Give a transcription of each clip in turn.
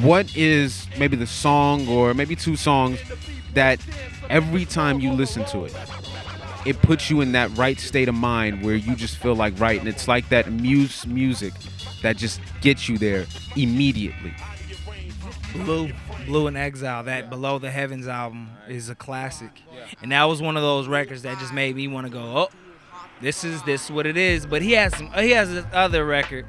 what is maybe the song or maybe two songs that every time you listen to it, it puts you in that right state of mind where you just feel like right, and it's like that music that just gets you there immediately. Blue in Exile, that Below the Heavens album is a classic. And that was one of those records that just made me want to go, oh, this is what it is. But he has this other record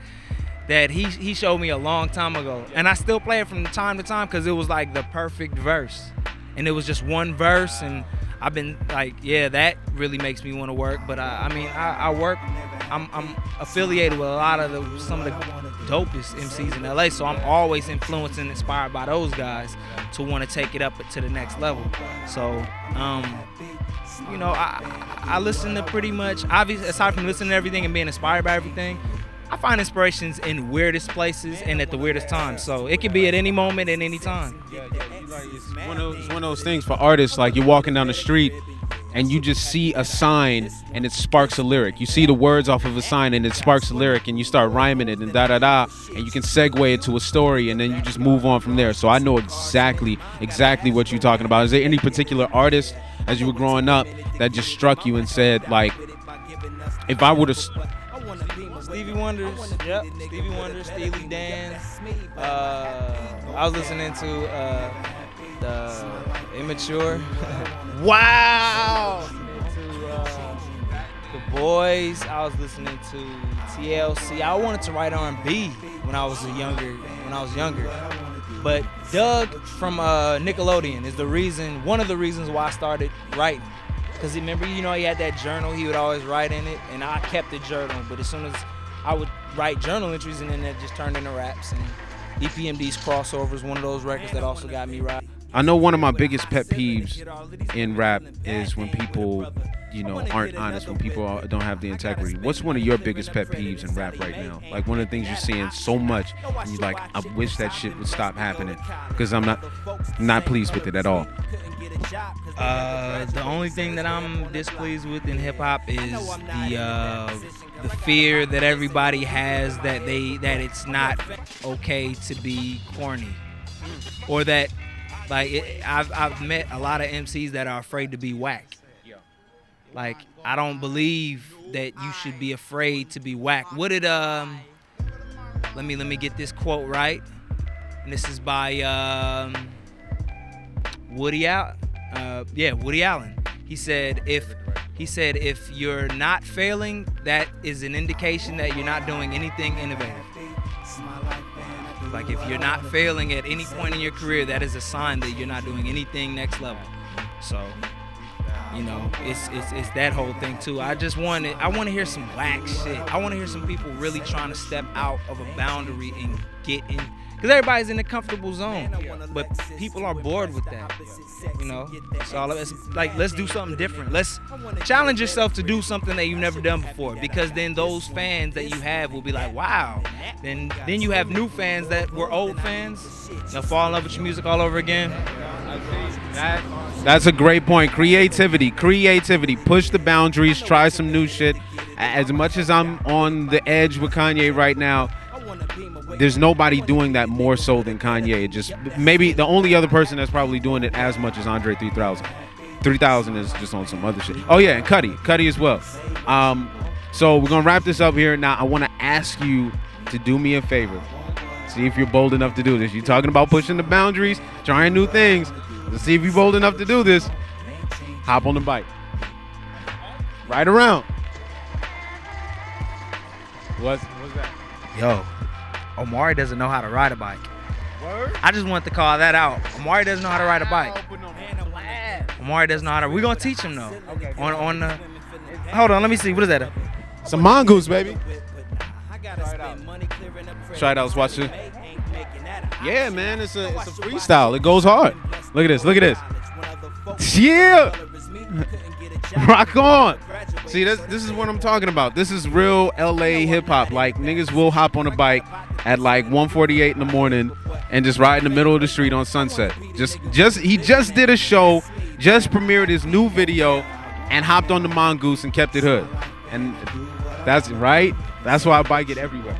that he showed me a long time ago. And I still play it from time to time because it was like the perfect verse. And it was just one verse, and I've been like, yeah, that really makes me want to work. But I work. I'm affiliated with a lot of some of the dopest MCs in LA, so I'm always influenced and inspired by those guys to want to take it up to the next level. So, I listen to pretty much, obviously, aside from listening to everything and being inspired by everything, I find inspirations in weirdest places and at the weirdest times. So it could be at any moment, at any time. It's one of those things for artists, like you're walking down the street and you just see a sign and it sparks a lyric. You see the words off of a sign and it sparks a lyric, and you start rhyming it and da-da-da, and you can segue it to a story, and then you just move on from there. So I know exactly what you're talking about. Is there any particular artist as you were growing up that just struck you and said, like, if I were to... Stevie Wonder, yep. Stevie Wonder, Steely Dan. I was listening to the Immature. Wow. The Boys. I was listening to TLC. I wanted to write R&B when I was younger. But Doug from Nickelodeon is one of the reasons why I started writing. Because remember, he had that journal, he would always write in it, and I kept the journal. But as soon as I would write journal entries, and then that just turned into raps. And EPMD's Crossover is one of those records that also got me right. I know one of my biggest pet peeves in rap is when people, aren't honest, when people don't have the integrity. What's one of your biggest pet peeves in rap right now? Like one of the things you're seeing so much, and you're like, I wish that shit would stop happening, because I'm not pleased with it at all. The only thing that I'm displeased with in hip hop is the fear that everybody has that it's not okay to be corny, or that I've met a lot of MCs that are afraid to be whack. Like, I don't believe that you should be afraid to be whack. What did let me get this quote right, and this is by Woody Allen. Woody Allen. He said if you're not failing, that is an indication that you're not doing anything innovative. Like, if you're not failing at any point in your career, that is a sign that you're not doing anything next level. So, it's that whole thing too. I want to hear some whack shit. I want to hear some people really trying to step out of a boundary and get in. Because everybody's in a comfortable zone, but people are bored with that. So it's like, let's do something different. Let's challenge yourself to do something that you've never done before, because then those fans that you have will be like, wow. Then you have new fans that were old fans. They'll fall in love with your music all over again. That's a great point. Creativity. Push the boundaries. Try some new shit. As much as I'm on the edge with Kanye right now, there's nobody doing that more so than Kanye. It just, maybe the only other person that's probably doing it as much as Andre 3000. 3000 is just on some other shit. Oh yeah, and Cuddy as well. So we're gonna wrap this up here. Now I want to ask you to do me a favor. See if you're bold enough to do this. You're talking about pushing the boundaries, trying new things. Let's see if you're bold enough to do this. Hop on the bike. Ride around. What's that? Yo, Omari doesn't know how to ride a bike. Word? I just want to call that out. Omari doesn't know how to ride a bike. Omari doesn't know how to. We're gonna teach him though. Okay. On the. Hold on, let me see. What is that? Some mongoose, baby. Try it out. Let's watch it. Yeah, man, it's a freestyle. It goes hard. Look at this. Yeah. Rock on. See, this is what I'm talking about. This is real LA hip hop. Like, niggas will hop on a bike at like 1:48 in the morning and just ride in the middle of the street on Sunset. He just did a show, just premiered his new video, and hopped on the mongoose and kept it hood. And that's right. That's why I bike it everywhere.